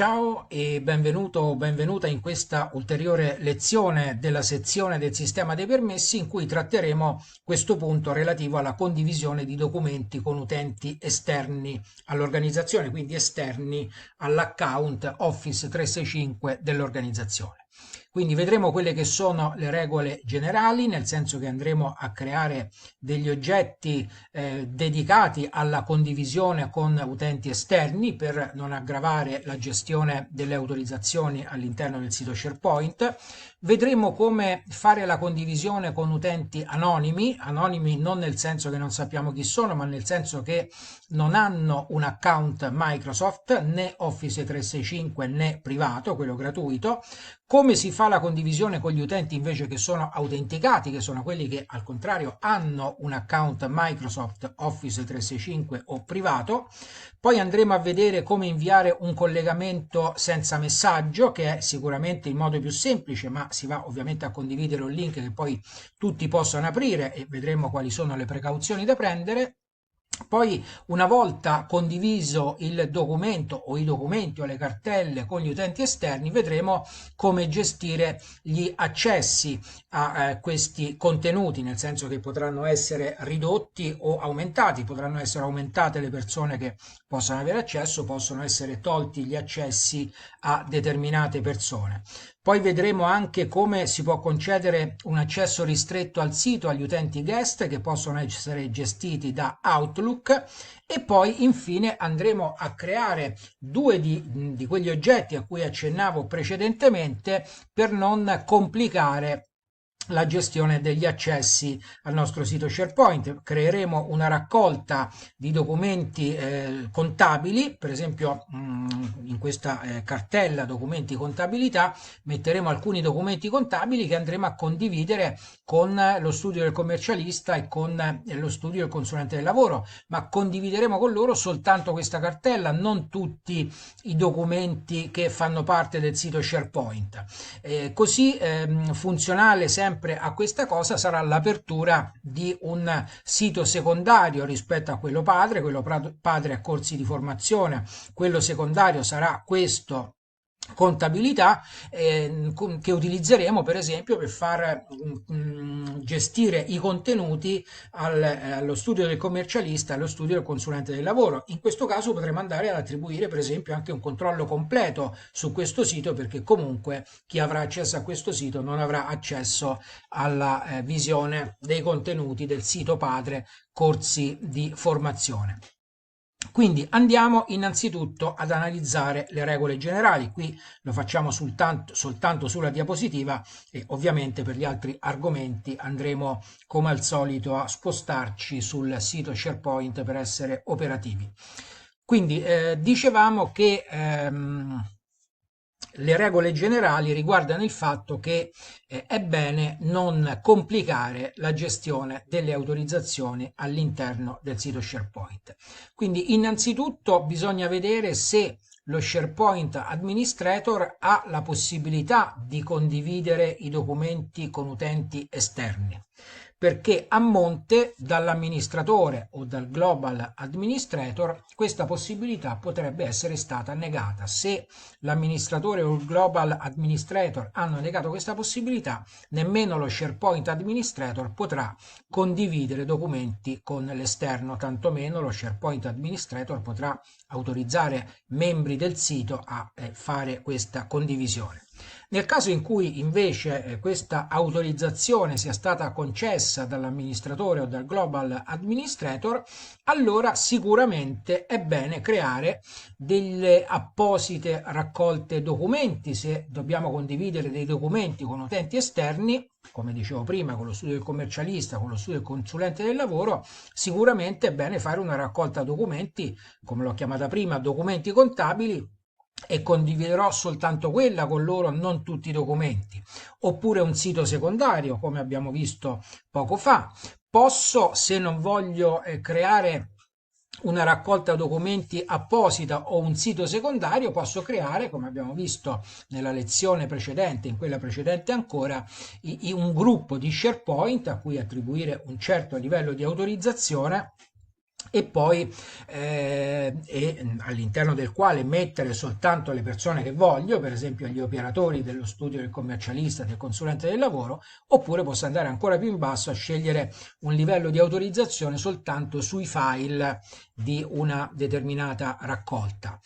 Ciao e benvenuto o benvenuta in questa ulteriore lezione della sezione del sistema dei permessi in cui tratteremo questo punto relativo alla condivisione di documenti con utenti esterni all'organizzazione, quindi esterni all'account Office 365 dell'organizzazione. Quindi vedremo quelle che sono le regole generali, nel senso che andremo a creare degli oggetti dedicati alla condivisione con utenti esterni per non aggravare la gestione delle autorizzazioni all'interno del sito SharePoint. Vedremo come fare la condivisione con utenti anonimi, anonimi non nel senso che non sappiamo chi sono, ma nel senso che non hanno un account Microsoft né Office 365 né privato, quello gratuito. Come si fa la condivisione con gli utenti invece che sono autenticati, che sono quelli che al contrario hanno un account Microsoft Office 365 o privato. Poi andremo a vedere come inviare un collegamento senza messaggio, che è sicuramente il modo più semplice, ma si va ovviamente a condividere un link che poi tutti possono aprire e vedremo quali sono le precauzioni da prendere. Poi, una volta condiviso il documento o i documenti o le cartelle con gli utenti esterni, vedremo come gestire gli accessi a questi contenuti, nel senso che potranno essere ridotti o aumentati, potranno essere aumentate le persone che possono avere accesso, possono essere tolti gli accessi a determinate persone. Poi vedremo anche come si può concedere un accesso ristretto al sito agli utenti guest che possono essere gestiti da Outlook e poi infine andremo a creare due di quegli oggetti a cui accennavo precedentemente per non complicare la gestione degli accessi al nostro sito SharePoint. Creeremo una raccolta di documenti contabili, per esempio in questa cartella documenti contabilità metteremo alcuni documenti contabili che andremo a condividere con lo studio del commercialista e con lo studio del consulente del lavoro, ma condivideremo con loro soltanto questa cartella, non tutti i documenti che fanno parte del sito SharePoint. Così funzionale sempre a questa cosa sarà l'apertura di un sito secondario rispetto a quello padre a corsi di formazione, quello secondario sarà questo contabilità che utilizzeremo per esempio per far gestire i contenuti allo studio del commercialista, allo studio del consulente del lavoro. In questo caso potremo andare ad attribuire per esempio anche un controllo completo su questo sito, perché comunque chi avrà accesso a questo sito non avrà accesso alla visione dei contenuti del sito padre corsi di formazione. Quindi andiamo innanzitutto ad analizzare le regole generali. Qui lo facciamo soltanto sulla diapositiva e ovviamente per gli altri argomenti andremo come al solito a spostarci sul sito SharePoint per essere operativi. Quindi dicevamo che le regole generali riguardano il fatto che è bene non complicare la gestione delle autorizzazioni all'interno del sito SharePoint. Quindi innanzitutto bisogna vedere se lo SharePoint Administrator ha la possibilità di condividere i documenti con utenti esterni, perché a monte dall'amministratore o dal Global Administrator questa possibilità potrebbe essere stata negata. Se l'amministratore o il Global Administrator hanno negato questa possibilità, nemmeno lo SharePoint Administrator potrà condividere documenti con l'esterno, tantomeno lo SharePoint Administrator potrà autorizzare membri del sito a fare questa condivisione. Nel caso in cui invece questa autorizzazione sia stata concessa dall'amministratore o dal Global Administrator, allora sicuramente è bene creare delle apposite raccolte documenti. Se dobbiamo condividere dei documenti con utenti esterni, come dicevo prima, con lo studio del commercialista, con lo studio del consulente del lavoro, sicuramente è bene fare una raccolta documenti, come l'ho chiamata prima, documenti contabili, e condividerò soltanto quella con loro, non tutti i documenti. Oppure un sito secondario, come abbiamo visto poco fa. Posso, se non voglio creare una raccolta documenti apposita o un sito secondario, posso creare, come abbiamo visto nella lezione precedente, in quella precedente ancora, un gruppo di SharePoint a cui attribuire un certo livello di autorizzazione e poi all'interno del quale mettere soltanto le persone che voglio, per esempio gli operatori dello studio del commercialista, del consulente del lavoro, oppure posso andare ancora più in basso a scegliere un livello di autorizzazione soltanto sui file di una determinata raccolta.